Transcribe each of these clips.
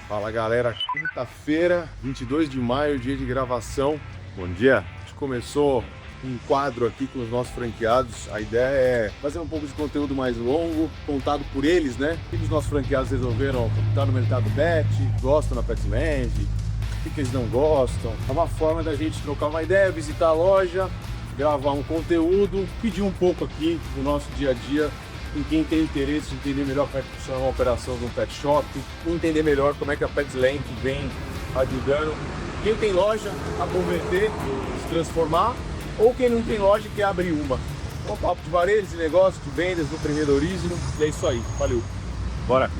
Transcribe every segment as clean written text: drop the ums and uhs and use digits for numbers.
Fala galera, quinta-feira, 22 de maio, dia de gravação. Bom dia! A gente começou um quadro aqui com os nossos franqueados. A ideia é fazer um pouco de conteúdo mais longo, contado por eles, né? O que os nossos franqueados resolveram estar no mercado pet, gostam da Petland, o que eles não gostam. É uma forma da gente trocar uma ideia, visitar a loja, gravar um conteúdo, pedir um pouco aqui do nosso dia a dia. Em quem tem interesse em entender melhor como é que funciona uma operação de um pet shop, entender melhor como é que a Petland vem ajudando quem tem loja a converter, se transformar, ou quem não tem loja e quer abrir uma. É um papo de varejo, de negócio, de vendas, do empreendedorismo, e é isso aí. Valeu! Bora!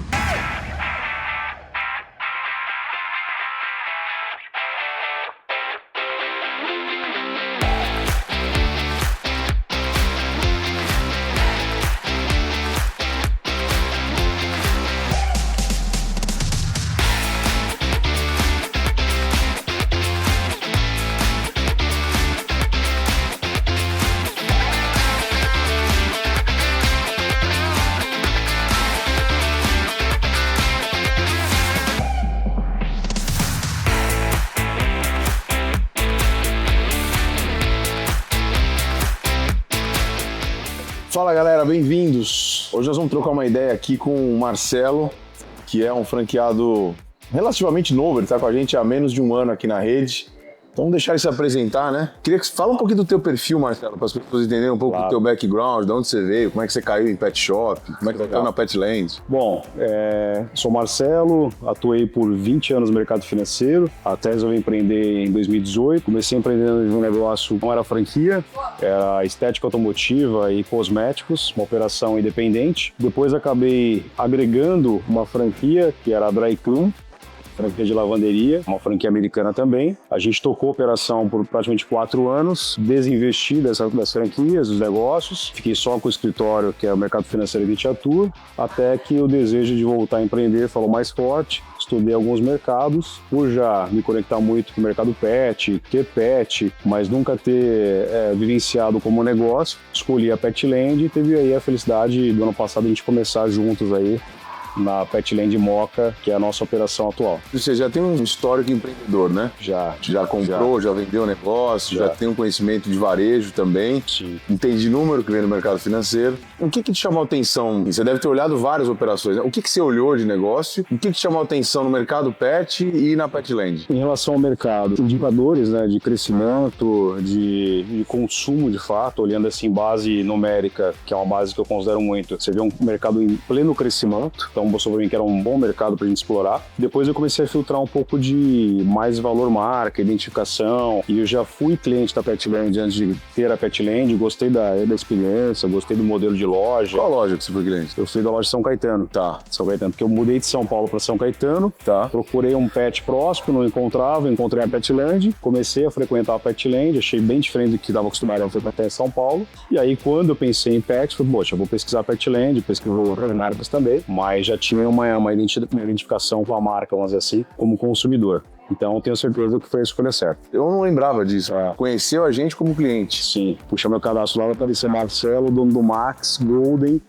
Fala galera, bem-vindos! Hoje nós vamos trocar uma ideia aqui com o Marcelo, que é um franqueado relativamente novo, ele está com a gente há menos de um ano aqui na rede. Então vamos deixar ele se apresentar, né? Queria que você fale um pouquinho do teu perfil, Marcelo, para as pessoas entenderem um pouco do teu background, de onde você veio, como é que você caiu em pet shop, como é que você caiu na Petland. Bom, sou Marcelo, atuei por 20 anos no mercado financeiro, até resolvi empreender em 2018. Comecei empreendendo em um negócio, não era franquia, era estética automotiva e cosméticos, uma operação independente. Depois acabei agregando uma franquia, que era a Dry Clean, franquia de lavanderia, uma franquia americana também. A gente tocou a operação por praticamente 4 anos, desinvesti das franquias, dos negócios, fiquei só com o escritório, que é o mercado financeiro que a gente atua, até que o desejo de voltar a empreender falou mais forte. Estudei alguns mercados, por já me conectar muito com o mercado pet, ter pet, mas nunca ter vivenciado como negócio. Escolhi a Petland e teve aí a felicidade do ano passado a gente começar juntos aí na Petland Moca, que é a nossa operação atual. Você já tem um histórico empreendedor, né? Já Comprou, já vendeu negócio, já tem um conhecimento de varejo também. Sim. Entende de número que vem no mercado financeiro. O que te chamou a atenção? Você deve ter olhado várias operações, né? O que você olhou de negócio? O que te chamou a atenção no mercado pet e na Petland? Em relação ao mercado, indicadores, né, de crescimento, de consumo de fato, olhando assim base numérica, que é uma base que eu considero muito. Você vê um mercado em pleno crescimento, então mostrou para mim que era um bom mercado para a gente explorar. Depois eu comecei a filtrar um pouco de mais valor marca, identificação, e eu já fui cliente da Petland antes de ter a Petland, gostei da experiência, gostei do modelo de loja. Qual loja que você foi cliente? Eu fui da loja São Caetano. Tá. São Caetano, porque eu mudei de São Paulo para São Caetano, tá. Procurei um pet próximo, não encontrava, encontrei a Petland, comecei a frequentar a Petland, achei bem diferente do que estava acostumado a frequentar em São Paulo, e aí quando eu pensei em pet, falei, poxa, eu vou pesquisar a Petland, pesquisou marcas também, mas já tinha uma identificação com a marca, vamos dizer assim, como consumidor. Então, tenho certeza que foi a escolha certa. Eu não lembrava disso. Conheceu a gente como cliente? Sim. Puxei meu cadastro lá, apareceu Marcelo, dono do Max Golden,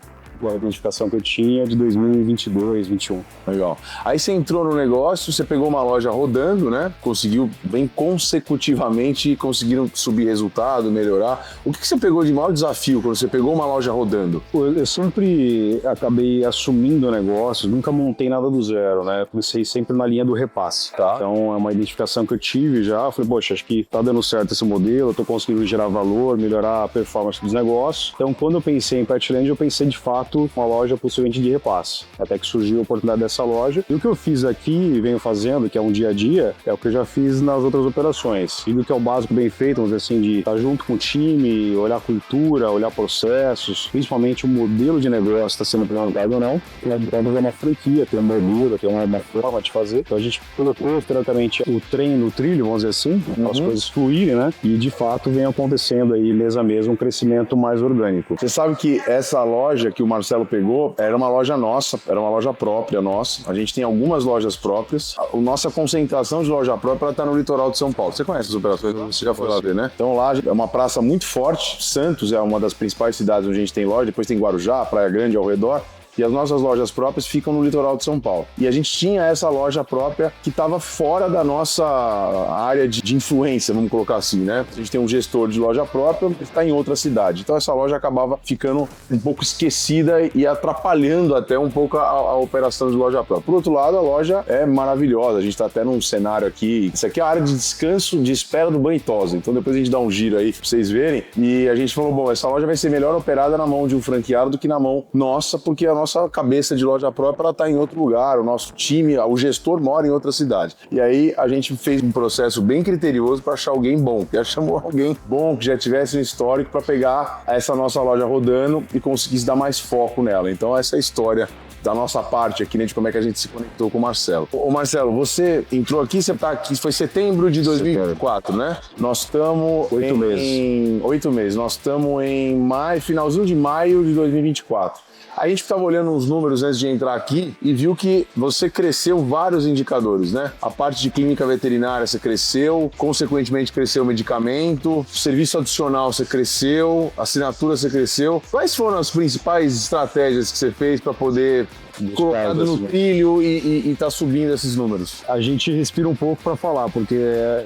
a identificação que eu tinha de 2022, 2021. Legal. Aí você entrou no negócio, você pegou uma loja rodando, né? Conseguiu bem consecutivamente, conseguiram subir resultado, melhorar. O que você pegou de maior desafio quando você pegou uma loja rodando? Eu sempre acabei assumindo negócios, nunca montei nada do zero, né? Comecei sempre na linha do repasse. Tá. Então é uma identificação que eu tive já. Falei, poxa, acho que tá dando certo esse modelo, eu tô conseguindo gerar valor, melhorar a performance dos negócios. Então quando eu pensei em Petland, eu pensei de fato uma loja possivelmente de repasse. Até que surgiu a oportunidade dessa loja. E o que eu fiz aqui e venho fazendo, que é um dia a dia, é o que eu já fiz nas outras operações. E do que é o básico bem feito, vamos dizer assim, de estar junto com o time, olhar a cultura, olhar processos, principalmente o modelo de negócio está sendo implementado ou não. É uma franquia, tem uma modelo, tem uma forma de fazer. Então a gente colocou diretamente o trem no trilho, vamos dizer assim, as coisas fluírem, né? E de fato vem acontecendo aí, mês a mês, um crescimento mais orgânico. Você sabe que essa loja que o Marcelo pegou era uma loja nossa, era uma loja própria nossa. A gente tem algumas lojas próprias. A nossa concentração de loja própria está no litoral de São Paulo. Você conhece as operações? Você já foi lá ver, né? Então lá é uma praça muito forte. Santos é uma das principais cidades onde a gente tem loja. Depois tem Guarujá, Praia Grande ao redor. e as nossas lojas próprias ficam no litoral de São Paulo. E a gente tinha essa loja própria que estava fora da nossa área de influência, vamos colocar assim, né? A gente tem um gestor de loja própria que está em outra cidade. Então essa loja acabava ficando um pouco esquecida e atrapalhando até um pouco a operação de loja própria. Por outro lado, a loja é maravilhosa. A gente está até num cenário aqui. Isso aqui é a área de descanso, de espera do banho e tosa. Então depois a gente dá um giro aí para vocês verem. E a gente falou, bom, essa loja vai ser melhor operada na mão de um franqueado do que na mão nossa, porque a nossa cabeça de loja própria ela está em outro lugar. O nosso time, o gestor mora em outra cidade. E aí a gente fez um processo bem criterioso para achar alguém bom. Já chamou alguém bom que já tivesse um histórico para pegar essa nossa loja rodando e conseguisse dar mais foco nela. Então essa é a história da nossa parte aqui, né, de como é que a gente se conectou com o Marcelo. Ô Marcelo, você entrou aqui, você tá aqui, foi setembro de 2024, né? Nós estamos 8 meses. 8 meses. Nós estamos em maio, finalzinho de maio de 2024. A gente estava olhando uns números antes de entrar aqui e viu que você cresceu vários indicadores, né? A parte de clínica veterinária você cresceu, consequentemente cresceu o medicamento, serviço adicional você cresceu, assinatura você cresceu. Quais foram as principais estratégias que você fez para poder colocado no trilho e tá subindo esses números? A gente respira um pouco para falar, porque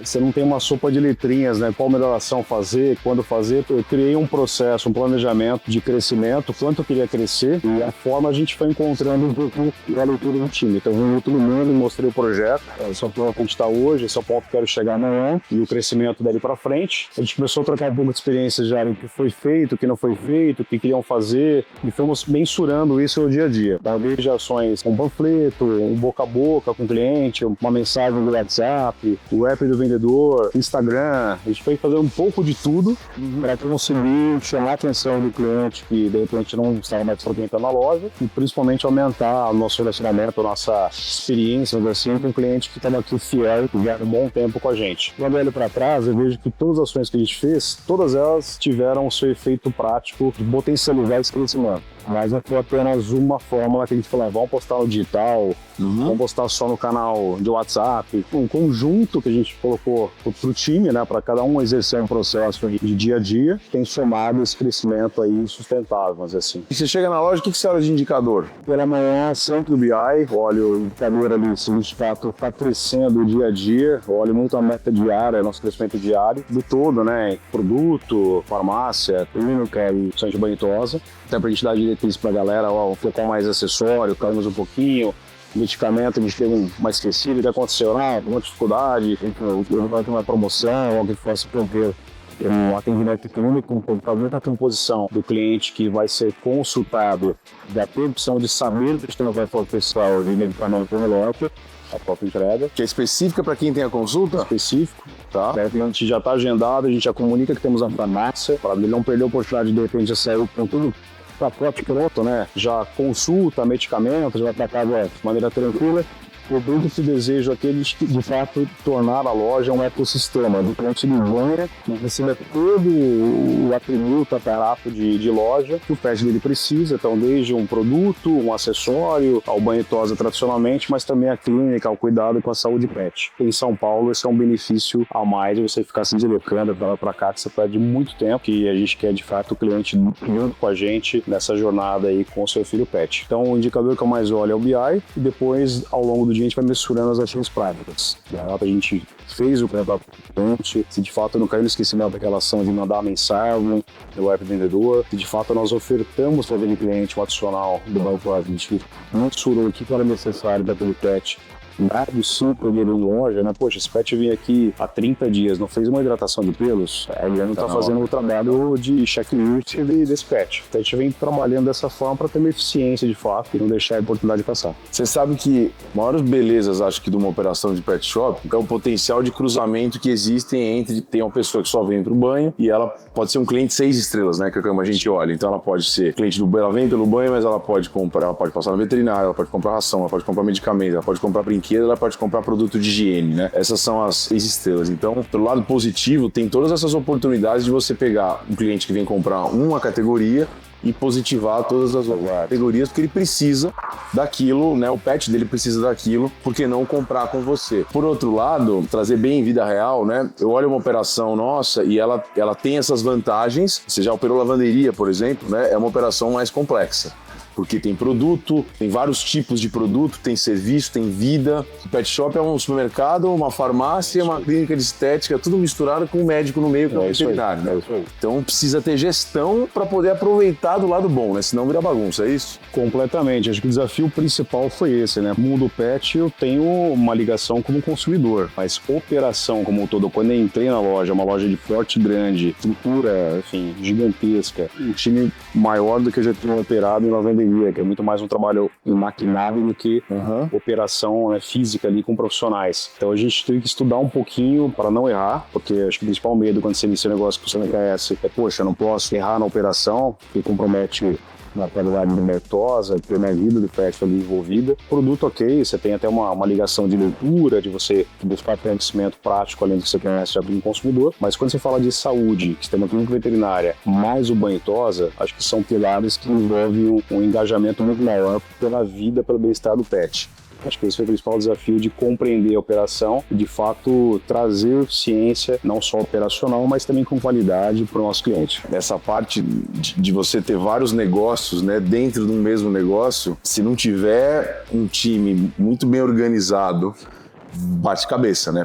você não tem uma sopa de letrinhas, né? Qual melhor ação fazer, quando fazer. Eu criei um processo, um planejamento de crescimento, quanto eu queria crescer, e a forma a gente foi encontrando um pouco a leitura do time. Então eu vim todo mundo e mostrei o projeto, esse é o ponto que a gente está hoje, esse é o ponto que eu quero chegar amanhã, e o crescimento dali para frente. A gente começou a trocar um pouco de experiência já em que foi feito, o que não foi feito, o que queriam fazer, e fomos mensurando isso no dia a dia. Desde ações com panfleto, um boca a boca com o cliente, uma mensagem do WhatsApp, o app do vendedor, Instagram. A gente foi fazendo um pouco de tudo para conseguir chamar a atenção do cliente que de repente não estava mais frequentando a loja e principalmente aumentar o nosso relacionamento, a nossa experiência assim, com o cliente que estava aqui fiel, que já há um bom tempo com a gente. Quando eu olho para trás, eu vejo que todas as ações que a gente fez, todas elas tiveram o seu efeito prático de potencializar esse crescimento. Mas não foi apenas uma fórmula que a gente falou, vamos postar no digital, vamos postar só no canal de WhatsApp. Um conjunto que a gente colocou pro time, né, para cada um exercer um processo de dia a dia, tem somado esse crescimento aí sustentável, mas assim. E você chega na loja, o que você olha de indicador? Pela manhã, sempre o BI, olho o indicador ali, se o fato está crescendo dia a dia, olho muito a meta diária, nosso crescimento diário, do todo, né, produto, farmácia, clínica e opção de banho e tosa. Até pra gente dar diretriz pra galera, ó, focar mais acessório, caímos um pouquinho, medicamento, a gente teve uma esquecida, o que aconteceu? Uma dificuldade, vai ter uma promoção, alguém que possa prover um atendimento clínico, um computador está em posição do cliente que vai ser consultado, já tem a opção de saber que está no vai for pessoal de medicamento melhor, a própria entrega. Que é específica para quem tem a consulta? Específico. Tá. A gente já está agendado, a gente já comunica que temos a farmácia, para ele não perder a oportunidade de repente já sair com tudo pacote pronto, né? Já consulta, medicamentos, já vai para casa de maneira tranquila. O produto que desejo aqui é de fato tornar a loja um ecossistema do cliente de banha, que receba todo o atributo, aparato de loja que o pet dele precisa, então desde um produto, um acessório, ao banho e tosa tradicionalmente, mas também a clínica, o cuidado com a saúde pet. Em São Paulo esse é um benefício a mais de você ficar se deslocando para cá, que você perde muito tempo, que a gente quer de fato o cliente junto com a gente nessa jornada aí com o seu filho pet. Então o indicador que eu mais olho é o BI e depois ao longo do dia a gente vai mensurando as ações práticas. A gente fez o contato com o cliente, se de fato não caiu no esquecimento daquela ação de mandar a mensagem no app vendedor, se de fato nós ofertamos para aquele cliente um adicional do banco, a gente mensurou o que era necessário daquele pet. Nada super dele em loja, né? Poxa, esse pet vinha aqui há 30 dias, não fez uma hidratação de pelos, ele não está fazendo o trabalho de checklist desse pet. Então a gente vem trabalhando dessa forma para ter uma eficiência de fato e não deixar a oportunidade de passar. Você sabe que maiores belezas, acho que, de uma operação de pet shop é o potencial de cruzamento que existem entre, tem uma pessoa que só vem pro banho e ela pode ser um cliente 6 estrelas, né? Que é como a gente olha. Então ela pode ser cliente ela vem pelo banho, mas ela pode comprar, ela pode passar na veterinária, ela pode comprar ração, ela pode comprar medicamento, ela pode comprar brinquedo, ela pode comprar produto de higiene, né? Essas são as 6 estrelas. Então, pelo lado positivo, tem todas essas oportunidades de você pegar um cliente que vem comprar uma categoria e positivar todas as categorias, porque ele precisa daquilo, né? O pet dele precisa daquilo, por que não comprar com você? Por outro lado, trazer bem em vida real, né? Eu olho uma operação nossa e ela tem essas vantagens. Você já operou lavanderia, por exemplo, né? É uma operação mais complexa. porque tem produto, tem vários tipos de produto, tem serviço, tem vida. O pet shop é um supermercado, uma farmácia, uma clínica de estética, tudo misturado com um médico no meio que é o veterinário, né? Então precisa ter gestão para poder aproveitar do lado bom, né? Senão vira bagunça, é isso? Completamente. Acho que o desafio principal foi esse, né? No mundo pet eu tenho uma ligação como consumidor, mas operação como um todo, quando eu entrei na loja, uma loja de porte grande, estrutura, enfim, gigantesca, um time maior do que eu já tinha operado em lavanderia, que é muito mais um trabalho em maquinário do que operação, né, física ali com profissionais. Então a gente tem que estudar um pouquinho para não errar, porque acho que o principal medo quando você inicia um negócio que você não conhece é, poxa, eu não posso errar na operação, que compromete na qualidade medicamentosa, ter minha vida de pet ali envolvida. Produto, ok, você tem até uma ligação de leitura, de você buscar conhecimento prático além do que você conhece já do consumidor, mas quando você fala de saúde, sistema clínico veterinária, mais o banho e tosa, acho que são pilares que envolvem um engajamento muito maior pela vida, pelo bem-estar do pet. Acho que esse foi o principal desafio de compreender a operação e, de fato, trazer ciência, não só operacional, mas também com qualidade para o nosso cliente. Essa parte de você ter vários negócios, né, dentro de um mesmo negócio, se não tiver um time muito bem organizado, bate cabeça, né?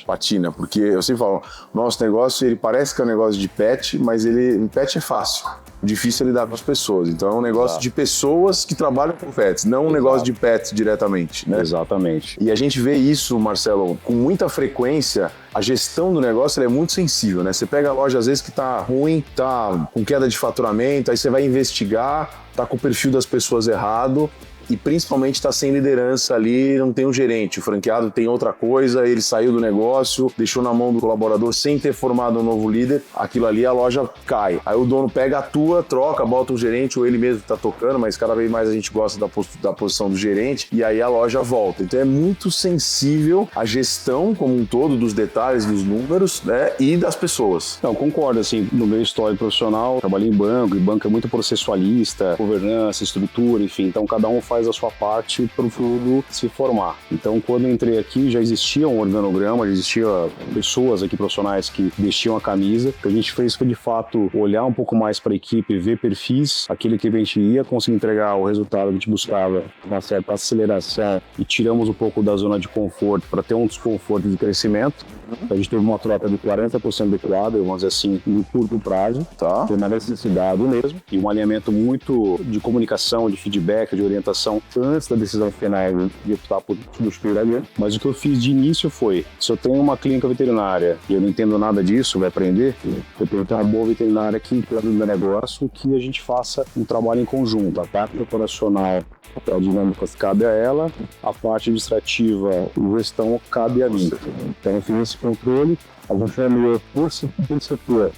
Patina, porque eu sempre falo, nosso negócio, ele parece que é um negócio de pet, mas pet é fácil. Difícil é lidar com as pessoas. Então é um negócio de pessoas que trabalham com pets, não um negócio de pets diretamente, né? Exatamente. E a gente vê isso, Marcelo, com muita frequência. A gestão do negócio é muito sensível, né? Você pega a loja, às vezes, que tá ruim, tá com queda de faturamento, aí você vai investigar, tá com o perfil das pessoas errado, e principalmente está sem liderança ali, não tem um gerente, o franqueado tem outra coisa, ele saiu do negócio, deixou na mão do colaborador sem ter formado um novo líder, aquilo ali a loja cai. Aí o dono pega, atua, troca, bota um gerente, ou ele mesmo está tocando, mas cada vez mais a gente gosta da posição do gerente, e aí a loja volta. Então é muito sensível a gestão como um todo, dos detalhes, dos números, né, e das pessoas. Não, concordo, assim, no meu histórico profissional, trabalhei em banco, e banco é muito processualista, governança, estrutura, enfim, então cada um faz a sua parte para o tudo se formar. Então, quando eu entrei aqui, já existia um organograma, já existia pessoas aqui profissionais que vestiam a camisa. O que a gente fez foi, de fato, olhar um pouco mais para a equipe, ver perfis, aquele que a gente ia conseguir entregar o resultado que a gente buscava, uma certa aceleração, e tiramos um pouco da zona de conforto para ter um desconforto de crescimento. Então, a gente teve uma troca de 40% do quadro, vamos dizer assim, no curto prazo, foi na necessidade mesmo, e um alinhamento muito de comunicação, de feedback, de orientação antes da decisão final de optar por substituir ali. Mas o que eu fiz de início foi, se eu tenho uma clínica veterinária e eu não entendo nada disso, vai aprender, eu tenho que ter uma boa veterinária aqui dentro do negócio, que a gente faça um trabalho em conjunto. A parte operacional, a dinâmica cabe a ela, a parte administrativa e gestão cabe a mim. Então eu fiz esse controle, a gente vai melhor por setor,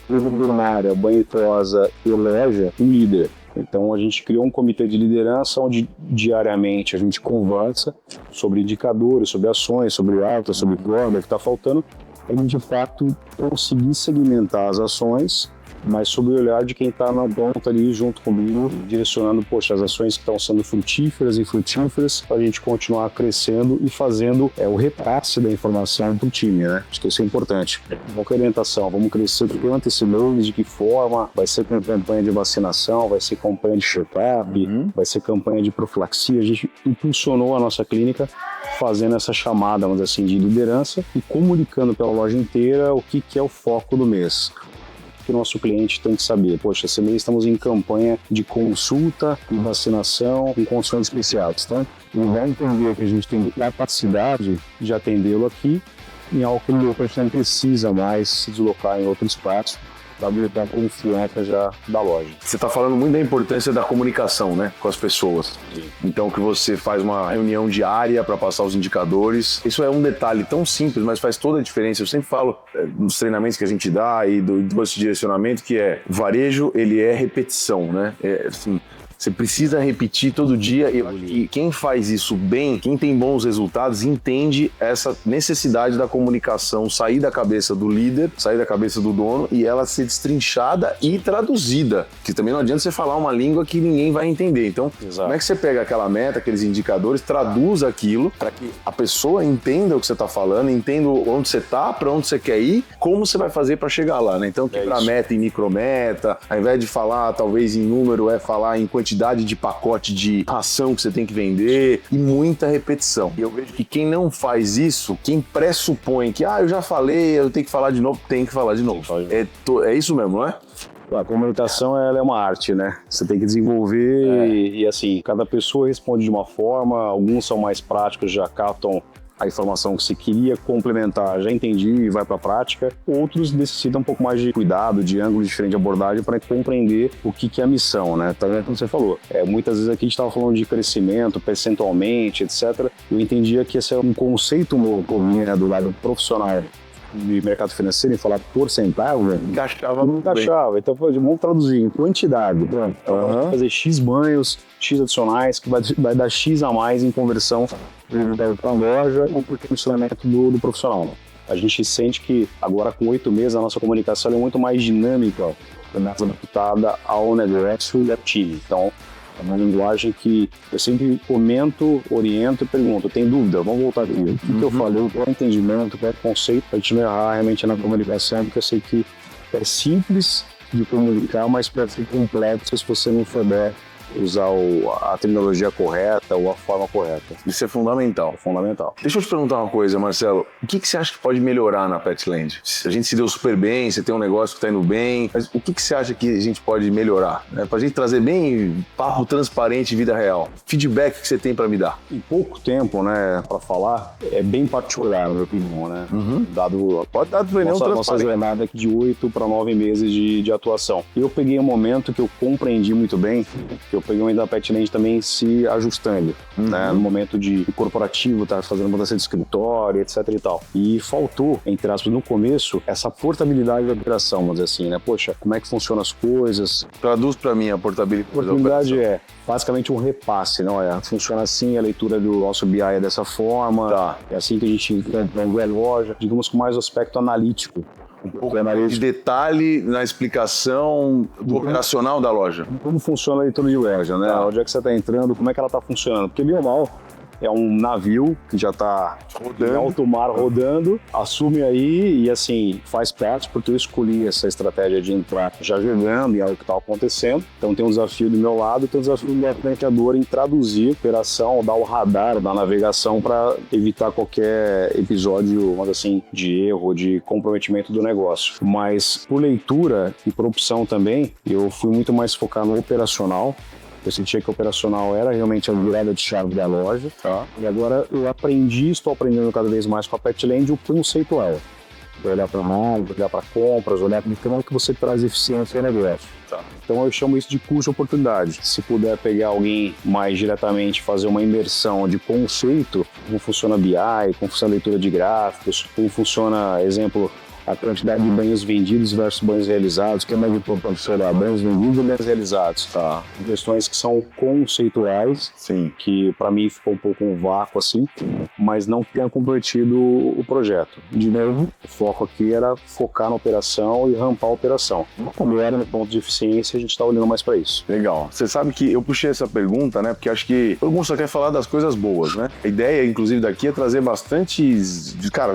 veterinária, banho e tosa e loja, um líder. Então a gente criou um comitê de liderança onde diariamente a gente conversa sobre indicadores, sobre ações, sobre alta, sobre o que está faltando, para a gente de fato conseguir segmentar as ações, mas sob o olhar de quem está na ponta ali junto comigo, direcionando, poxa, as ações que estão sendo frutíferas e infrutíferas, para a gente continuar crescendo e fazendo o repasse da informação para o time, né? Acho que isso é importante. Qualquer orientação, vamos crescer quanto esse mês, de que forma, vai ser campanha de vacinação, vai ser campanha de check-up, vai ser campanha de profilaxia. A gente impulsionou a nossa clínica fazendo essa chamada, vamos dizer assim, de liderança e comunicando pela loja inteira o que é o foco do mês. Que o nosso cliente tem que saber, poxa, esse mês estamos em campanha de consulta e vacinação com condições especiais, tá? E vai entender que a gente tem capacidade de atendê-lo aqui em algo que o paciente precisa mais se deslocar em outro espaço para dar confiança já da loja. Você está falando muito da importância da comunicação, né, com as pessoas. Então que você faz uma reunião diária para passar os indicadores. Isso é um detalhe tão simples, mas faz toda a diferença. Eu sempre falo nos treinamentos que a gente dá e do esse direcionamento que o varejo, ele é repetição, né? Assim, Você precisa repetir todo dia e quem faz isso bem, quem tem bons resultados, entende essa necessidade da comunicação sair da cabeça do líder, sair da cabeça do dono e ela ser destrinchada e traduzida, que também não adianta você falar uma língua que ninguém vai entender. Então, como é que você pega aquela meta, aqueles indicadores, traduz aquilo para que a pessoa entenda o que você está falando, entenda onde você está, para onde você quer ir, como você vai fazer para chegar lá, né? Então, quebrar meta em micrometa, ao invés de falar talvez em número, é falar em quantidade de pacote de ração que você tem que vender e muita repetição. E eu vejo que quem não faz isso, quem pressupõe que, eu já falei, eu tenho que falar de novo, tem que falar de novo. É isso mesmo, não é? A comunicação ela é uma arte, né? Você tem que desenvolver e assim, cada pessoa responde de uma forma, alguns são mais práticos, já captam a informação que você queria complementar, já entendi e vai para a prática. Outros necessitam um pouco mais de cuidado, de ângulo diferente de abordagem para compreender o que é a missão, né? Então, como você falou, muitas vezes aqui a gente estava falando de crescimento, percentualmente, etc. Eu entendia que esse é um conceito novo, né, do lado profissional de mercado financeiro, em falar porcentagem, Encaixava. Então, vamos traduzir em quantidade. Fazer X banhos, X adicionais, que vai dar X a mais em conversão para a loja ou por funcionamento do profissional. A gente sente que agora com 8 meses a nossa comunicação é muito mais dinâmica, adaptada ao negócio e ao time. Então, é uma linguagem que eu sempre comento, oriento e pergunto, tem dúvida? Vamos voltar aqui. O que eu falei, qual é o entendimento, qual é o conceito, para a gente não errar realmente na comunicação, porque eu sei que é simples de comunicar, mas pode ser complexo se você não souber usar a terminologia correta ou a forma correta. Isso é fundamental. Fundamental. Deixa eu te perguntar uma coisa, Marcelo. O que você acha que pode melhorar na Petland? A gente se deu super bem, você tem um negócio que está indo bem, mas o que você acha que a gente pode melhorar? Para a gente trazer bem papo transparente, vida real. Feedback que você tem para me dar? Em pouco tempo, né, para falar, é bem particular, na minha opinião, né? Pode dar para nossa jornada aqui de 8 para 9 meses de atuação. Eu peguei um momento que eu compreendi muito bem, que eu peguei ainda a Petland também se ajustando, né? No momento de corporativo, tá fazendo mudança de escritório, etc e tal. E faltou, entre aspas, no começo, essa portabilidade da operação, vamos dizer assim, né? Poxa, como é que funcionam as coisas? Traduz para mim a portabilidade. A portabilidade é basicamente um repasse, não é? Funciona assim, a leitura do nosso BI é dessa forma, é assim que a gente vê a loja, digamos com mais aspecto analítico. Um pouco de detalhe na explicação do operacional da loja. Como funciona a leitura de loja, né? Onde é que você está entrando, como é que ela está funcionando? Porque, bem ou mal, é um navio que já está em alto mar rodando, assume aí e assim, faz parte, porque eu escolhi essa estratégia de entrar já jogando e é o que está acontecendo. Então tem um desafio do meu lado, tem um desafio do meu franqueador em traduzir a operação, dar o radar da navegação para evitar qualquer episódio, vamos assim, de erro, de comprometimento do negócio. Mas por leitura e por opção também, eu fui muito mais focar no operacional. Eu sentia que o operacional era realmente a virada de chave da loja. E agora eu estou aprendendo cada vez mais com a Petland o conceitual. Olhar para marketing, olhar para compras, olhar para como que você traz eficiência no negócio. Então eu chamo isso de custo de oportunidade. Se puder pegar alguém mais diretamente, fazer uma imersão de conceito, como funciona BI, como funciona a leitura de gráficos, como funciona, exemplo, a quantidade de banhos vendidos versus banhos realizados, que é mais importante, sei lá, banhos vendidos e banhos realizados. Questões que são conceituais, que para mim ficou um pouco um vácuo assim, mas não tinha comprometido o projeto. De novo, o foco aqui era focar na operação e rampar a operação. Como era no ponto de eficiência, a gente está olhando mais para isso. Legal. Você sabe que eu puxei essa pergunta, né, porque acho que todo mundo só quer falar das coisas boas, né? A ideia, inclusive, daqui é trazer bastante,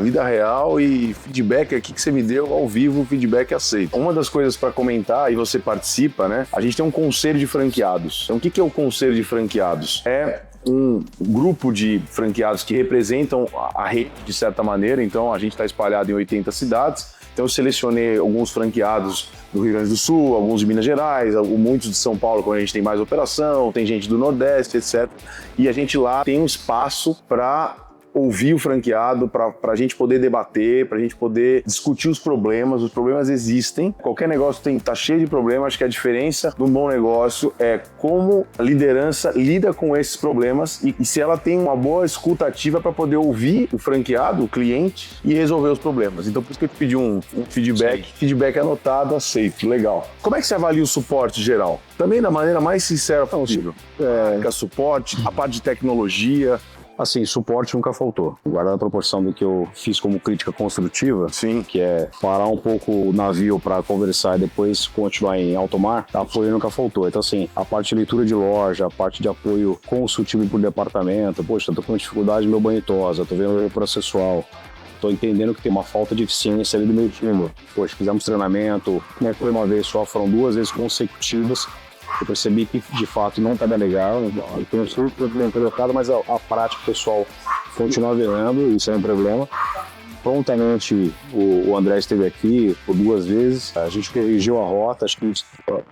vida real e feedback aqui que você me deu ao vivo, o feedback aceito. Uma das coisas para comentar, e você participa, né? A gente tem um conselho de franqueados. Então, o que é o conselho de franqueados? É um grupo de franqueados que representam a rede de certa maneira. Então, a gente está espalhado em 80 cidades. Então, eu selecionei alguns franqueados do Rio Grande do Sul, alguns de Minas Gerais, muitos de São Paulo, quando a gente tem mais operação, tem gente do Nordeste, etc. E a gente lá tem um espaço para ouvir o franqueado, para a gente poder debater, para a gente poder discutir os problemas existem, qualquer negócio tá cheio de problemas, acho que a diferença de um bom negócio é como a liderança lida com esses problemas e se ela tem uma boa escuta ativa para poder ouvir o franqueado, o cliente, e resolver os problemas. Então por isso que eu te pedi um feedback, feedback anotado, aceito, legal. Como é que você avalia o suporte geral? Também da maneira mais sincera possível. Suporte, a parte de tecnologia. Assim, suporte nunca faltou. Guardando a proporção do que eu fiz como crítica construtiva, Sim. que é parar um pouco o navio para conversar e depois continuar em alto mar, apoio nunca faltou. Então, assim, a parte de leitura de loja, a parte de apoio consultivo por departamento, poxa, eu tô com dificuldade no meu banho e tosa, tô vendo o processual, tô entendendo que tem uma falta de eficiência ali do meu time. Poxa, fizemos treinamento, não foi uma vez só, foram 2 vezes consecutivas. Eu percebi que, de fato, não estava legal. Eu tenho super bem colocado, mas a prática o pessoal continua vendo, isso é um problema. Prontamente, o André esteve aqui por 2 vezes, a gente corrigiu a rota, acho que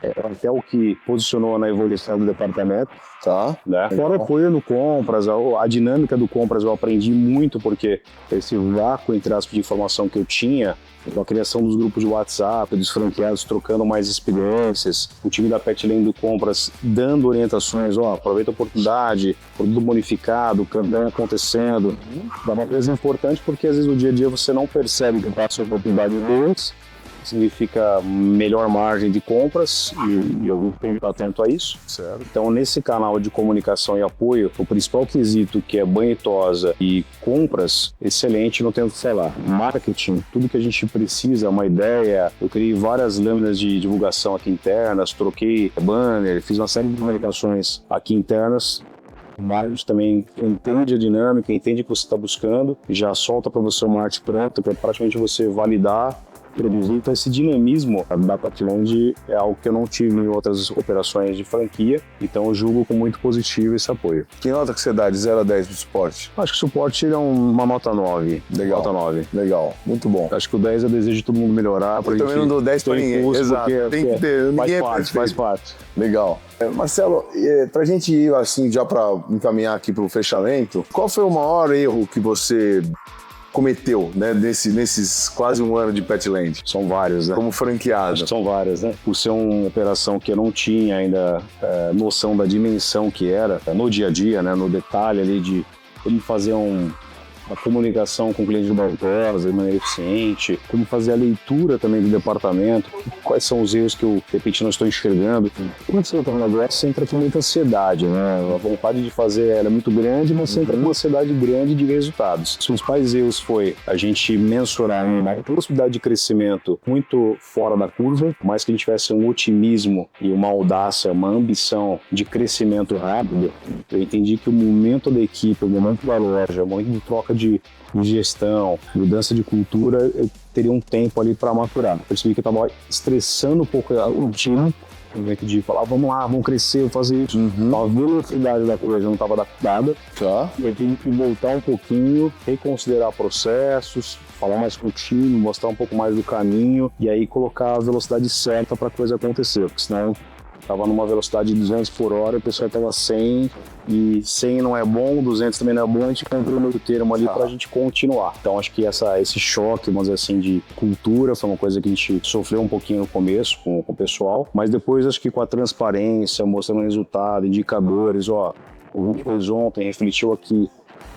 é até o que posicionou na evolução do departamento. Tá. Né? Fora o apoio no compras, a dinâmica do compras eu aprendi muito, porque esse vácuo, entre aspas, de informação que eu tinha, com a criação dos grupos de WhatsApp, dos franqueados trocando mais experiências, o time da Petlane do Compras dando orientações, aproveita a oportunidade, produto bonificado, campanha acontecendo. É uma coisa importante porque às vezes no dia a dia você não percebe que passa a oportunidade deles, significa melhor margem de compras e eu tenho que estar atento a isso. Certo. Então, nesse canal de comunicação e apoio, o principal quesito, que é banho e tosa e compras, excelente, não tendo, marketing, tudo que a gente precisa, uma ideia. Eu criei várias lâminas de divulgação aqui internas, troquei banner, fiz uma série de comunicações aqui internas. O marketing também entende a dinâmica, entende o que você está buscando, já solta para você o marketing pronto, para praticamente você validar, produzir. Então esse dinamismo da Petlane é algo que eu não tive em outras operações de franquia, então eu julgo com muito positivo esse apoio. Que nota que você dá de 0 a 10 do suporte? Acho que o suporte é uma nota 9. Legal. Nota 9. Legal, muito bom. Acho que o 10 eu desejo de todo mundo melhorar. Eu também não dou 10 para ninguém. Exato. Tem que ter, faz parte. Legal. Marcelo, pra gente ir assim, já para encaminhar aqui pro fechamento, qual foi o maior erro que você cometeu, né, nesses quase 1 ano de Petlane? São vários, né? Como franqueado. Acho que são várias, né? Por ser uma operação que eu não tinha ainda noção da dimensão que era, no dia a dia, né, no detalhe ali de como fazer uma comunicação com o cliente de baltosa de maneira eficiente, como fazer a leitura também do departamento, quais são os erros que eu, de repente, não estou enxergando. Quando você entra no negócio, você entra com muita ansiedade, né? A vontade de fazer ela é muito grande, mas você entra com uma ansiedade grande de resultados. Os principais erros foi a gente mensurar uma possibilidade de crescimento muito fora da curva, mais que a gente tivesse um otimismo e uma audácia, uma ambição de crescimento rápido. Eu entendi que o momento da equipe, o momento da loja, o momento de troca de gestão, mudança de cultura, eu teria um tempo ali para maturar. Eu percebi que eu estava estressando um pouco o time, no momento de falar, vamos lá, vamos crescer, vamos fazer isso. A velocidade da coisa não estava adaptada. Tá. Eu tive que voltar um pouquinho, reconsiderar processos, falar mais com o time, mostrar um pouco mais do caminho e aí colocar a velocidade certa para a coisa acontecer, porque senão estava numa velocidade de 200 por hora, o pessoal estava 100, e 100 não é bom, 200 também não é bom, a gente encontrou o meio termo ali para a gente continuar. Então acho que esse choque, vamos dizer assim, de cultura foi uma coisa que a gente sofreu um pouquinho no começo com o pessoal, mas depois acho que com a transparência, mostrando resultado, indicadores, o que fez ontem refletiu aqui,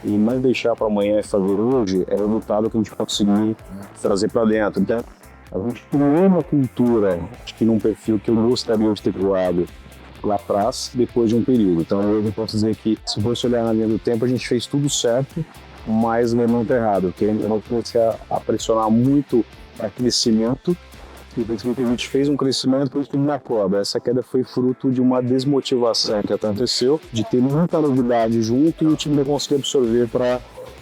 e mais deixar para amanhã e fazer hoje é o resultado que a gente conseguir trazer para dentro. Então, a gente criou uma cultura, acho que num perfil que eu gostaria de ter criado lá atrás, depois de um período. Então eu posso dizer que, se fosse olhar na linha do tempo, a gente fez tudo certo, mas no momento errado, porque eu não comecei a pressionar muito para crescimento, e percebi que a gente fez um crescimento por isso na cobra. Essa queda foi fruto de uma desmotivação que aconteceu, de ter muita novidade junto e o time não conseguir absorver para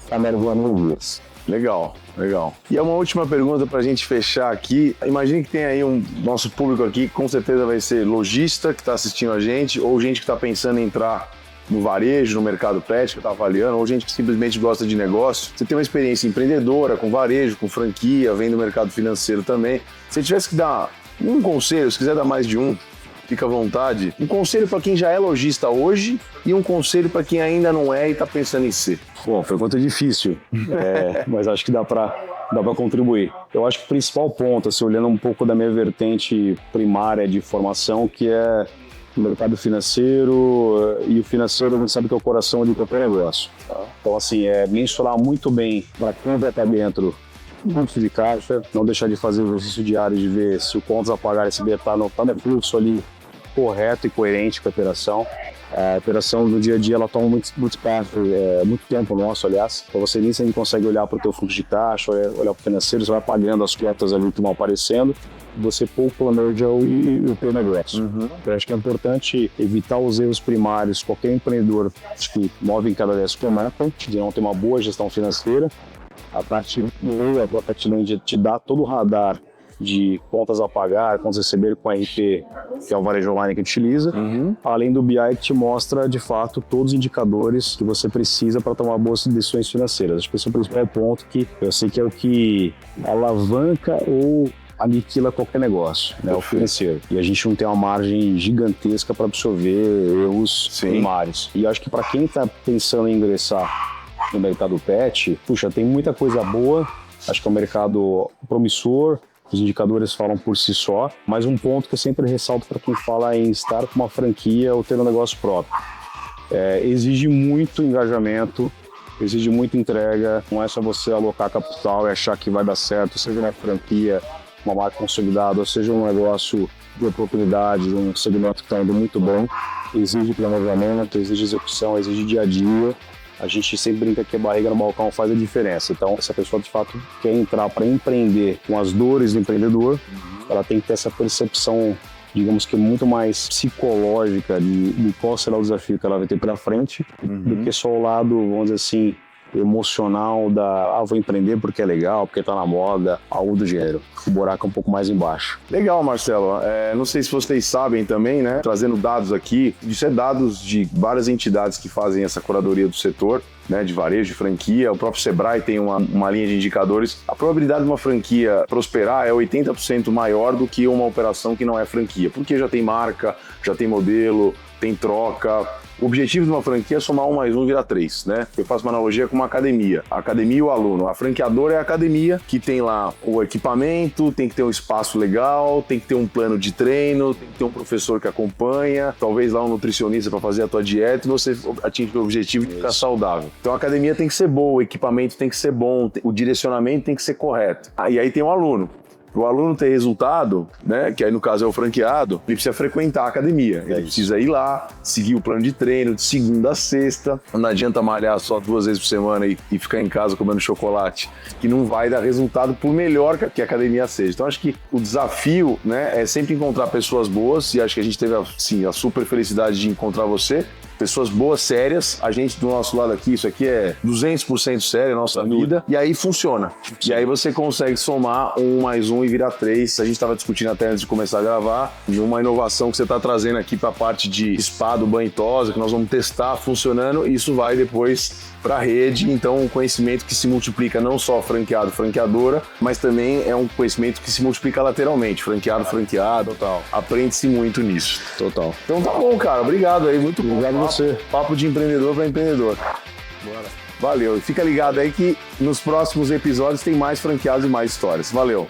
a mervoando dias. Legal, legal. E uma última pergunta para a gente fechar aqui. Imagine que tem aí nosso público aqui, que com certeza vai ser lojista que está assistindo a gente, ou gente que está pensando em entrar no varejo, no mercado pet, que está avaliando, ou gente que simplesmente gosta de negócio. Você tem uma experiência empreendedora, com varejo, com franquia, vem do mercado financeiro também. Se você tivesse que dar um conselho, se quiser dar mais de um, fica à vontade. Um conselho para quem já é lojista hoje e um conselho para quem ainda não é e está pensando em ser. Bom, foi conta difícil, mas acho que dá para contribuir. Eu acho que o principal ponto, assim, olhando um pouco da minha vertente primária de formação, que é o mercado financeiro, e o financeiro a gente sabe que é o coração de qualquer negócio. Tá? Então, assim, mensurar muito bem para quem vai estar dentro do fluxo de caixa, não deixar de fazer o exercício diário de ver se o contas a pagar esse está no fluxo ali correto e coerente com a operação. A operação do dia a dia ela toma muito espaço, muito tempo nosso, aliás. Então você nem sempre consegue olhar para o teu fluxo de caixa, olhar para o financeiro, você vai pagando as cotas ali que vão aparecendo, você pouco planeja o teu negócio. Então acho que é importante evitar os erros primários. Qualquer empreendedor que move em cada 10 comentam de não ter uma boa gestão financeira. A Platinum te dá todo o radar de contas a pagar, contas a receber com a RP, que é o varejo online que a gente utiliza, além do BI que te mostra, de fato, todos os indicadores que você precisa para tomar boas decisões financeiras. Acho que esse é o principal ponto que eu sei que é o que alavanca ou aniquila qualquer negócio, né, o financeiro. E a gente não tem uma margem gigantesca para absorver erros primários. E acho que para quem está pensando em ingressar no mercado pet, puxa, tem muita coisa boa, acho que é um mercado promissor, os indicadores falam por si só, mas um ponto que eu sempre ressalto para quem fala em estar com uma franquia ou ter um negócio próprio. Exige muito engajamento, exige muita entrega, não é só você alocar capital e achar que vai dar certo, seja uma franquia, uma marca consolidada, ou seja um negócio de oportunidade, um segmento que está indo muito bem, exige planejamento, exige execução, exige dia a dia. A gente sempre brinca que a barriga no balcão faz a diferença. Então, se a pessoa de fato quer entrar para empreender com as dores do empreendedor, ela tem que ter essa percepção, digamos que muito mais psicológica de qual será o desafio que ela vai ter pela frente, do que só o lado, vamos dizer assim, emocional vou empreender porque é legal, porque tá na moda, algo do gênero. O buraco é um pouco mais embaixo. Legal, Marcelo. Não sei se vocês sabem também, né? Trazendo dados aqui, isso é dados de várias entidades que fazem essa curadoria do setor, né, de varejo, de franquia. O próprio Sebrae tem uma linha de indicadores. A probabilidade de uma franquia prosperar é 80% maior do que uma operação que não é franquia, porque já tem marca, já tem modelo, tem troca. O objetivo de uma franquia é somar 1 mais 1 virar 3, né? Eu faço uma analogia com uma academia. A academia e o aluno. A franqueadora é a academia, que tem lá o equipamento, tem que ter um espaço legal, tem que ter um plano de treino, tem que ter um professor que acompanha, talvez lá um nutricionista para fazer a tua dieta e você atinge o objetivo de ficar saudável. Então a academia tem que ser boa, o equipamento tem que ser bom, o direcionamento tem que ser correto. E aí tem o aluno. Para o aluno ter resultado, né, que aí no caso é o franqueado, ele precisa frequentar a academia. Ele precisa ir lá, seguir o plano de treino de segunda a sexta. Não adianta malhar só 2 vezes por semana e ficar em casa comendo chocolate, que não vai dar resultado por melhor que a academia seja. Então acho que o desafio, né, é sempre encontrar pessoas boas, e acho que a gente teve assim, a super felicidade de encontrar você. Pessoas boas, sérias. A gente do nosso lado aqui, isso aqui é 200% sério, a nossa vida. E aí funciona. E aí você consegue somar 1 mais 1 e virar 3. A gente estava discutindo até antes de começar a gravar, de uma inovação que você está trazendo aqui para a parte de spa do banho e tosa, que nós vamos testar funcionando. E isso vai depois para a rede. Então, um conhecimento que se multiplica não só franqueado, franqueadora, mas também é um conhecimento que se multiplica lateralmente. Franqueado, franqueado. Total. Aprende-se muito nisso. Total. Então tá bom, cara. Obrigado aí. Muito bom. Obrigado a você. Papo de empreendedor para empreendedor. Bora. Valeu. E fica ligado aí que nos próximos episódios tem mais franqueados e mais histórias. Valeu.